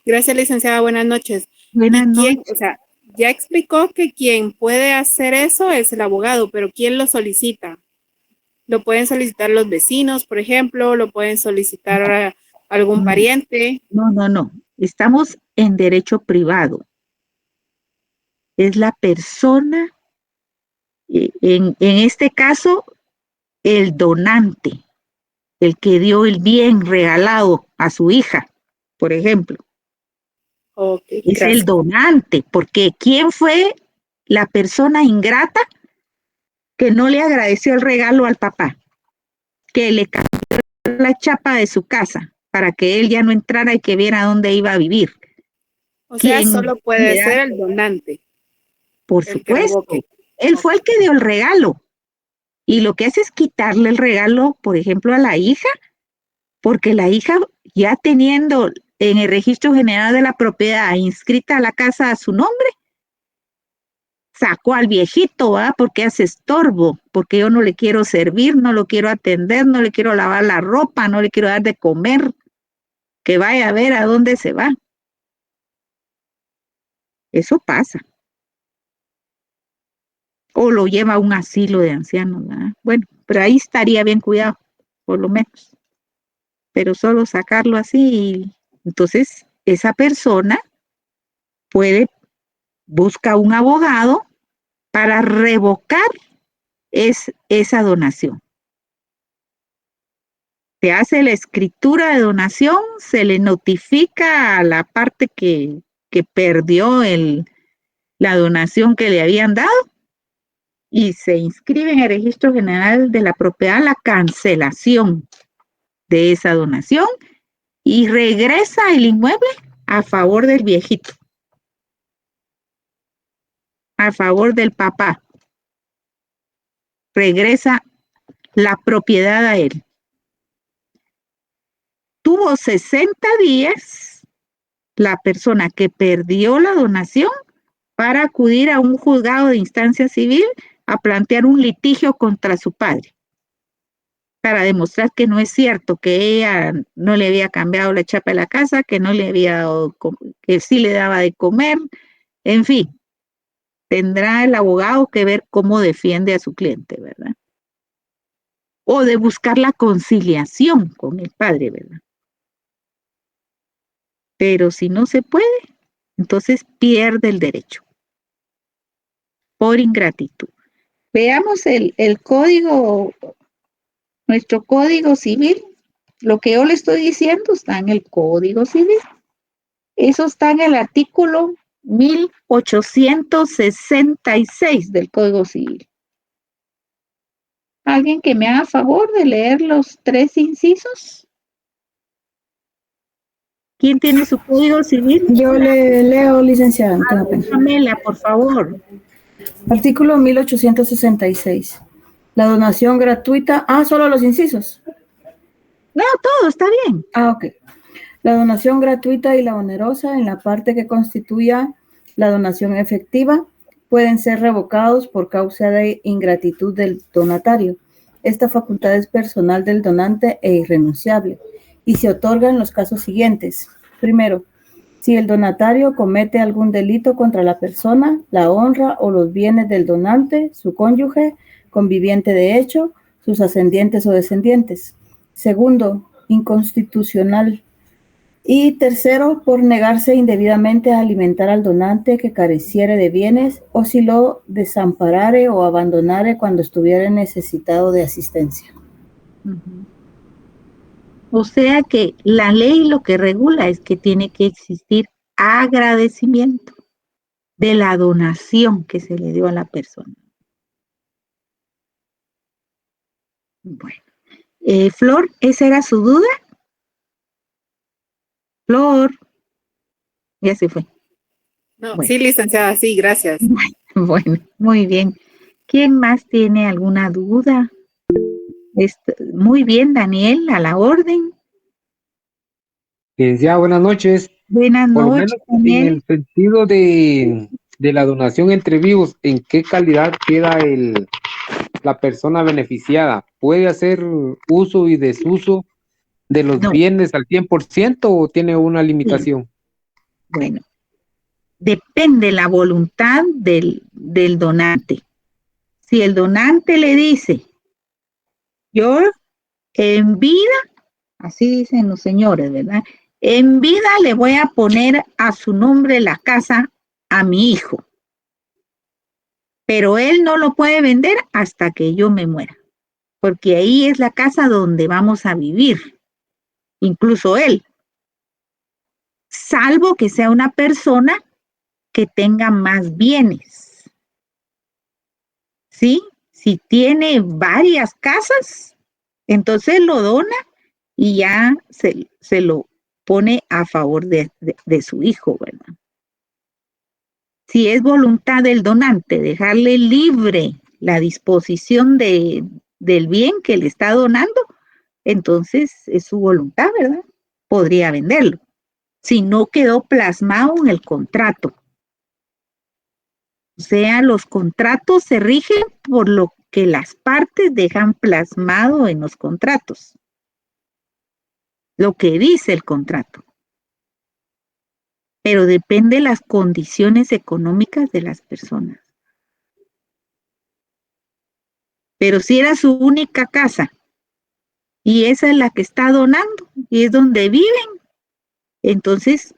Gracias, licenciada. Buenas noches. Buenas noches. O sea, ya explicó que quien puede hacer eso es el abogado, pero ¿quién lo solicita? Lo pueden solicitar los vecinos, por ejemplo, lo pueden solicitar algún pariente. No. Estamos en derecho privado. Es la persona, en este caso, el donante. el que dio el bien regalado a su hija, por ejemplo. Ok, Es gracias. el donante, porque ¿quién fue la persona ingrata que no le agradeció el regalo al papá? Que le cambió la chapa de su casa para que él ya no entrara y que viera dónde iba a vivir. O sea, ¿Quién solo puede era? ser el donante, Por el que revoque. supuesto. Él fue el que dio el regalo. Y lo que hace es quitarle el regalo, por ejemplo, a la hija, porque la hija, ya teniendo en el registro general de la propiedad inscrita la casa a su nombre, sacó al viejito, ¿va? Porque hace estorbo, porque yo no le quiero servir, no lo quiero atender, no le quiero lavar la ropa, no le quiero dar de comer, que vaya a ver a dónde se va. Eso pasa. O lo lleva a un asilo de ancianos, ¿verdad? Bueno, pero ahí estaría bien cuidado, por lo menos. Pero solo sacarlo así, entonces esa persona puede, busca un abogado para revocar esa donación. Se hace la escritura de donación, se le notifica a la parte que perdió la donación que le habían dado y se inscribe en el registro general de la propiedad la cancelación de esa donación y regresa el inmueble a favor del viejito, a favor del papá. Regresa la propiedad a él. Tuvo 60 días la persona que perdió la donación para acudir a un juzgado de instancia civil a plantear un litigio contra su padre, para demostrar que no es cierto, que ella no le había cambiado la chapa de la casa, que no le había dado, que sí le daba de comer, en fin, tendrá el abogado que ver cómo defiende a su cliente, ¿verdad? O de buscar la conciliación con el padre, ¿verdad? Pero si no se puede, entonces pierde el derecho por ingratitud. Veamos el código, nuestro código civil. Lo que yo le estoy diciendo está en el código civil. Eso está en el artículo 1866 del código civil. ¿Alguien que me haga favor de leer los 3 incisos? ¿Quién tiene su código civil? Yo le leo, licenciada. no tenga pena. Pamela, por favor. Artículo 1866. La donación gratuita. Solo los incisos. No, todo está bien. Ok. La donación gratuita y la onerosa en la parte que constituya la donación efectiva pueden ser revocados por causa de ingratitud del donatario. Esta facultad es personal del donante e irrenunciable y se otorga en los casos siguientes. Primero, si el donatario comete algún delito contra la persona, la honra o los bienes del donante, su cónyuge, conviviente de hecho, sus ascendientes o descendientes. Segundo, inconstitucional. Y tercero, por negarse indebidamente a alimentar al donante que careciere de bienes o si lo desamparare o abandonare cuando estuviera necesitado de asistencia. Uh-huh. O sea que la ley lo que regula es que tiene que existir agradecimiento de la donación que se le dio a la persona. Bueno, Flor, ¿esa era su duda? Flor, ya se fue. No, Bueno. sí, licenciada, sí, gracias. Bueno, muy bien. ¿Quién más tiene alguna duda? Muy bien, Daniel, a la orden. Ya, buenas noches. Buenas Por lo noches, menos en Daniel. el sentido de la donación entre vivos, ¿en qué calidad queda la persona beneficiada? ¿Puede hacer uso y desuso de los bienes al 100% o tiene una limitación? Bueno, depende la voluntad del donante. Si el donante le dice, yo en vida, así dicen los señores, ¿verdad? En vida le voy a poner a su nombre la casa a mi hijo, pero él no lo puede vender hasta que yo me muera. porque ahí es la casa donde vamos a vivir, incluso él, salvo que sea una persona que tenga más bienes, ¿sí? Si tiene varias casas, entonces lo dona y ya se lo pone a favor de su hijo, ¿verdad? Si es voluntad del donante dejarle libre la disposición del bien que le está donando, entonces es su voluntad, ¿verdad? Podría venderlo. Si no quedó plasmado en el contrato. O sea, los contratos se rigen por lo que las partes dejan plasmado en los contratos. Lo que dice el contrato. Pero depende de las condiciones económicas de las personas. Pero si era su única casa y esa es la que está donando y es donde viven, entonces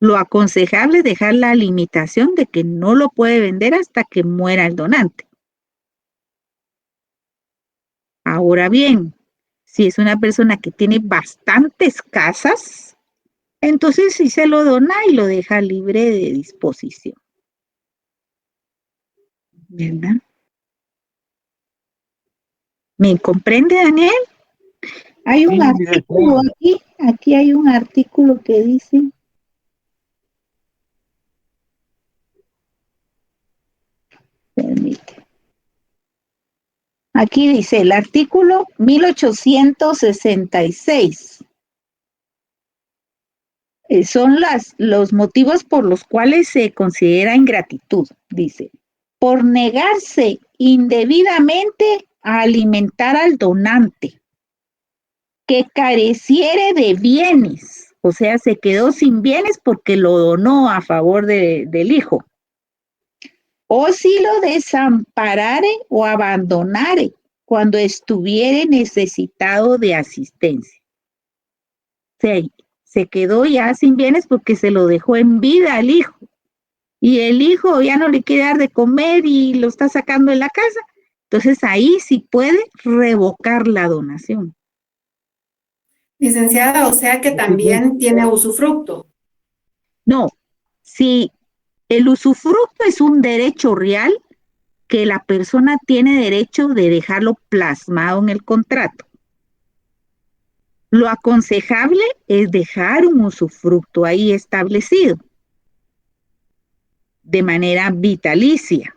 lo aconsejable es dejar la limitación de que no lo puede vender hasta que muera el donante. Ahora bien, si es una persona que tiene bastantes casas, entonces sí se lo dona y lo deja libre de disposición. ¿Verdad? ¿Me comprende, Daniel? Hay un artículo aquí hay un artículo que dice, permite. Aquí dice el artículo 1866. Son los motivos por los cuales se considera ingratitud, dice, por negarse indebidamente a alimentar al donante, que careciere de bienes, o sea, se quedó sin bienes porque lo donó a favor del hijo, o si lo desamparare o abandonare cuando estuviere necesitado de asistencia. O sea, se quedó ya sin bienes porque se lo dejó en vida al hijo. Y el hijo ya no le quiere dar de comer y lo está sacando de la casa. Entonces ahí sí puede revocar la donación. Licenciada, o sea que también tiene usufructo. No, si el usufructo es un derecho real que la persona tiene derecho de dejarlo plasmado en el contrato. Lo aconsejable es dejar un usufructo ahí establecido de manera vitalicia.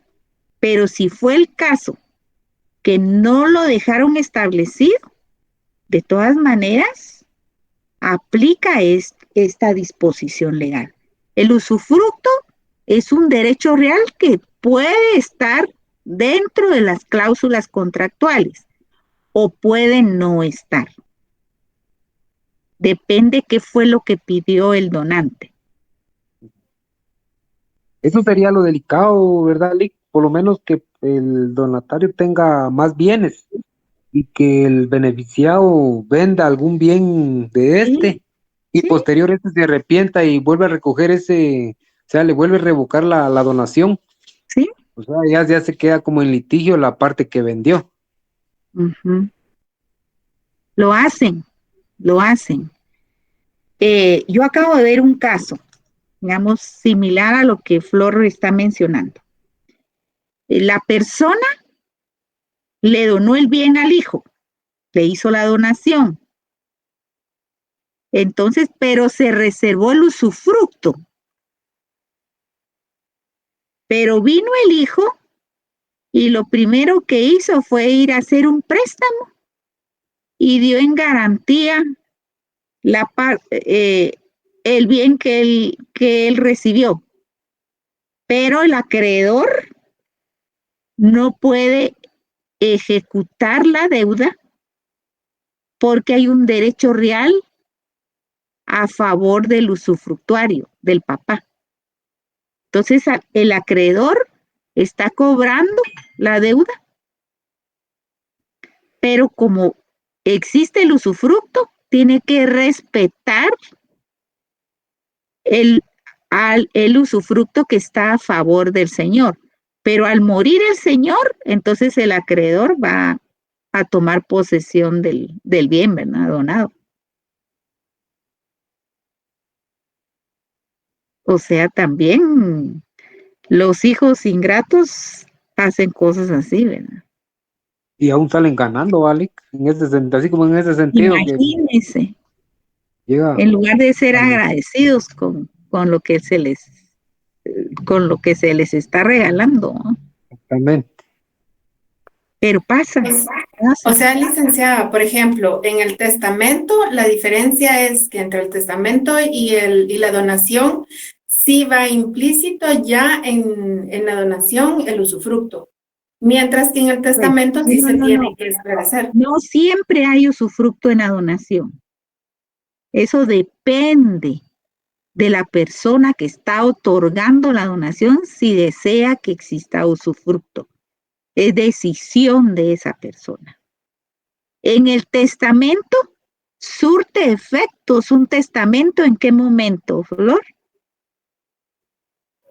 Pero si fue el caso que no lo dejaron establecido, de todas maneras, aplica esta disposición legal. El usufructo es un derecho real que puede estar dentro de las cláusulas contractuales o puede no estar. Depende qué fue lo que pidió el donante. Eso sería lo delicado, ¿verdad, Lick? Por lo menos que el donatario tenga más bienes y que el beneficiado venda algún bien de este y sí. posterior se arrepienta y vuelve a recoger ese, o sea, le vuelve a revocar la donación. Sí. O sea, ya se queda como en litigio la parte que vendió. Uh-huh. Lo hacen. Yo acabo de ver un caso, digamos, similar a lo que Flor está mencionando. La persona le donó el bien al hijo, le hizo la donación. Entonces, pero se reservó el usufructo. Pero vino el hijo y lo primero que hizo fue ir a hacer un préstamo y dio en garantía el bien que él recibió. Pero el acreedor no puede ejecutar la deuda porque hay un derecho real a favor del usufructuario, del papá. Entonces, el acreedor está cobrando la deuda, pero como existe el usufructo, tiene que respetar el usufructo que está a favor del señor. Pero al morir el señor, entonces el acreedor va a tomar posesión del bien, ¿verdad? Donado. O sea, también los hijos ingratos hacen cosas así, ¿verdad? Y aún salen ganando, ¿vale? Así como en ese sentido que Imagínense, llega. en lugar de ser agradecidos con lo que con lo que se les está regalando, ¿no? Exactamente. Pero pasa. O sea, licenciada, por ejemplo, en el testamento, la diferencia es que entre el testamento y la donación, sí va implícito ya en la donación el usufructo, mientras que en el testamento sí se tiene que esclarecer. No siempre hay usufructo en la donación. Eso depende de la persona que está otorgando la donación si desea que exista usufructo. Es decisión de esa persona. En el testamento surte efectos. ¿Un testamento en qué momento, Flor?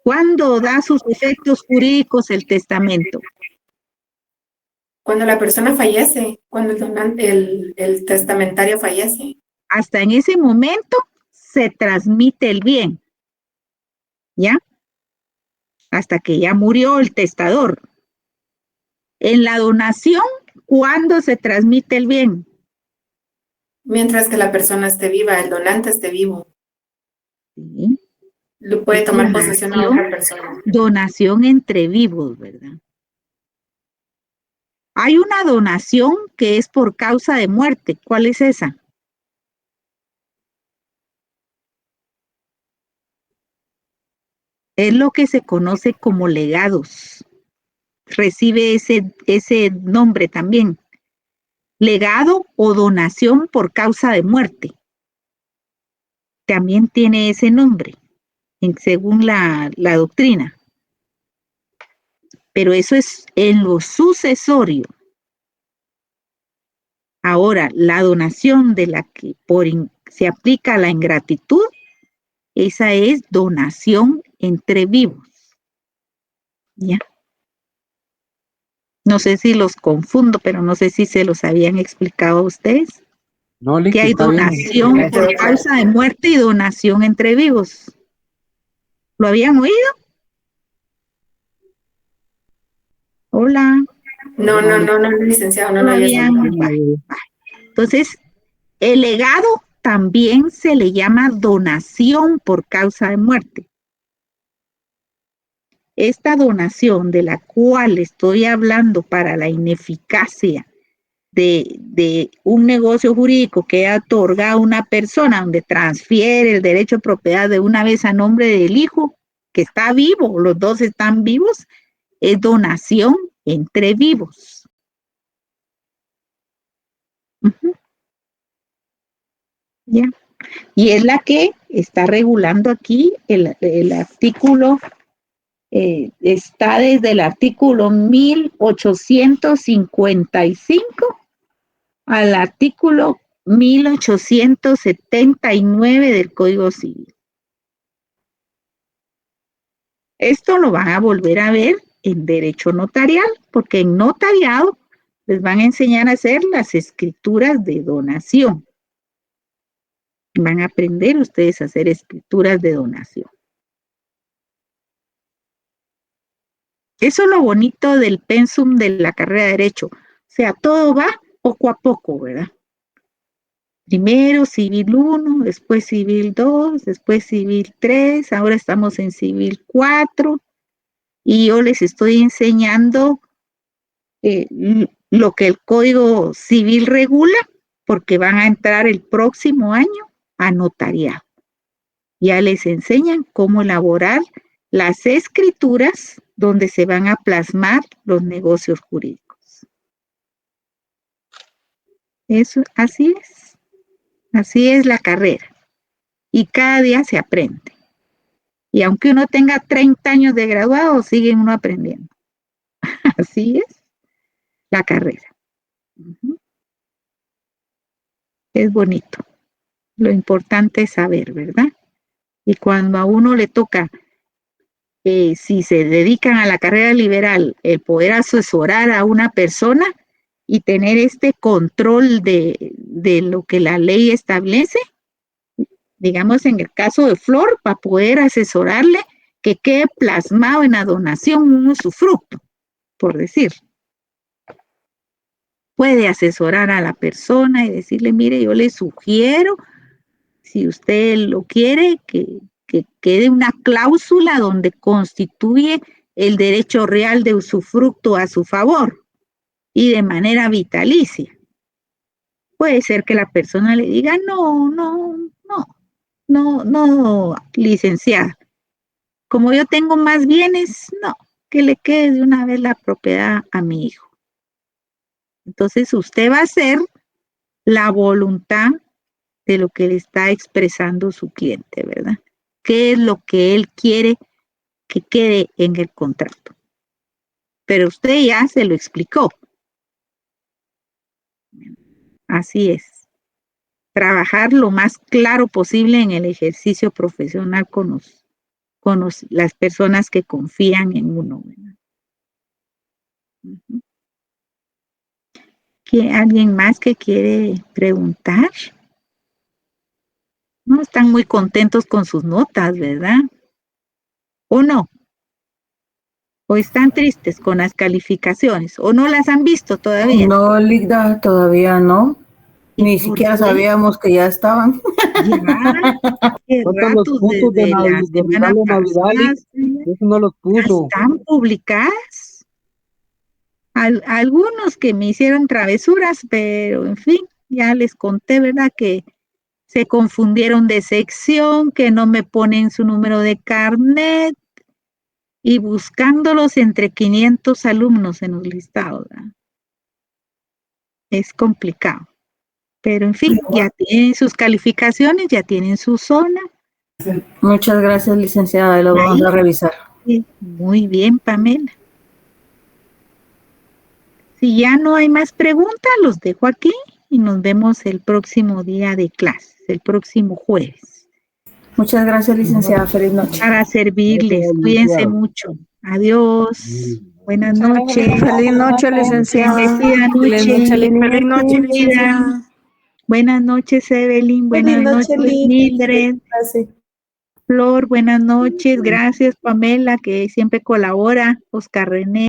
¿Cuándo da sus efectos jurídicos el testamento? Cuando la persona fallece, cuando el testamentario fallece. Hasta en ese momento se transmite el bien, ¿ya? Hasta que ya murió el testador. En la donación, ¿cuándo se transmite el bien? Mientras que la persona esté viva, el donante esté vivo. Sí. Lo puede tomar posesión a otra persona. Donación entre vivos, ¿verdad? Hay una donación que es por causa de muerte. ¿Cuál es esa? Es lo que se conoce como legados. Recibe ese nombre también. Legado o donación por causa de muerte. También tiene ese nombre, según la doctrina. Pero eso es en lo sucesorio. Ahora, la donación de la que se aplica la ingratitud, esa es donación entre vivos. ¿Ya? No sé si los confundo, pero no sé si se los habían explicado a ustedes. No, Lick, Que hay está bien. donación por causa de muerte y donación entre vivos. ¿Lo habían oído? Hola. No, licenciado, no, Entonces, el legado también se le llama donación por causa de muerte. Esta donación de la cual estoy hablando para la ineficacia de un negocio jurídico que otorga a una persona donde transfiere el derecho de propiedad de una vez a nombre del hijo que está vivo, los dos están vivos, es donación entre vivos. ¿Ya? Y es la que está regulando aquí el artículo, está desde el artículo 1855 al artículo 1879 del Código Civil. Esto lo van a volver a ver en derecho notarial, porque en notariado les van a enseñar a hacer las escrituras de donación. Van a aprender ustedes a hacer escrituras de donación. Eso es lo bonito del pensum de la carrera de Derecho. O sea, todo va poco a poco, ¿verdad? Primero Civil 1, después Civil 2, después Civil 3, ahora estamos en Civil 4 y yo les estoy enseñando lo que el Código Civil regula, porque van a entrar el próximo año a notariado. Ya les enseñan cómo elaborar las escrituras donde se van a plasmar los negocios jurídicos. Eso, así es la carrera. Y cada día se aprende. Y aunque uno tenga 30 años de graduado, sigue uno aprendiendo. Así es la carrera. Es bonito. Lo importante es saber, ¿verdad? Y cuando a uno le toca, si se dedican a la carrera liberal, el poder asesorar a una persona y tener este control de lo que la ley establece, digamos en el caso de Flor, para poder asesorarle que quede plasmado en la donación un usufructo, por decir. Puede asesorar a la persona y decirle, mire, yo le sugiero, si usted lo quiere, que quede una cláusula donde constituye el derecho real de usufructo a su favor y de manera vitalicia. Puede ser que la persona le diga, no, licenciada. Como yo tengo más bienes, no, que le quede de una vez la propiedad a mi hijo. Entonces usted va a hacer la voluntad de lo que le está expresando su cliente, ¿verdad? ¿Qué es lo que él quiere que quede en el contrato? Pero usted ya se lo explicó. Así es. Trabajar lo más claro posible en el ejercicio profesional con las personas que confían en uno, ¿verdad? ¿Alguien más que quiere preguntar? No, están muy contentos con sus notas, ¿verdad? ¿O no? ¿O están tristes con las calificaciones? ¿O no las han visto todavía? No, Ligda, todavía no. Ni siquiera sabíamos que ya estaban. Ya, qué Faltan los ratos puntos desde la de semana regalo Navidad, pasada. eso no los puso. ¿Están publicadas? Algunos que me hicieron travesuras, pero en fin, ya les conté, ¿verdad? Que se confundieron de sección, que no me ponen su número de carnet y buscándolos entre 500 alumnos en los listados, ¿verdad? Es complicado. Pero en fin, ya tienen sus calificaciones, ya tienen su zona. Muchas gracias, licenciada, lo vamos a revisar. Muy bien, Pamela. Si ya no hay más preguntas, los dejo aquí y nos vemos el próximo día de clases, el próximo jueves. Muchas gracias, licenciada. Feliz noche. Para servirles. Cuídense mucho. Adiós. Buenas noches. Feliz noche, licenciada. Bendecida noche. Feliz noche, licenciada. Buenas noches, Evelyn. Buenas noches, Mildred. Flor, buenas noches. Gracias, Pamela, que siempre colabora. Oscar René.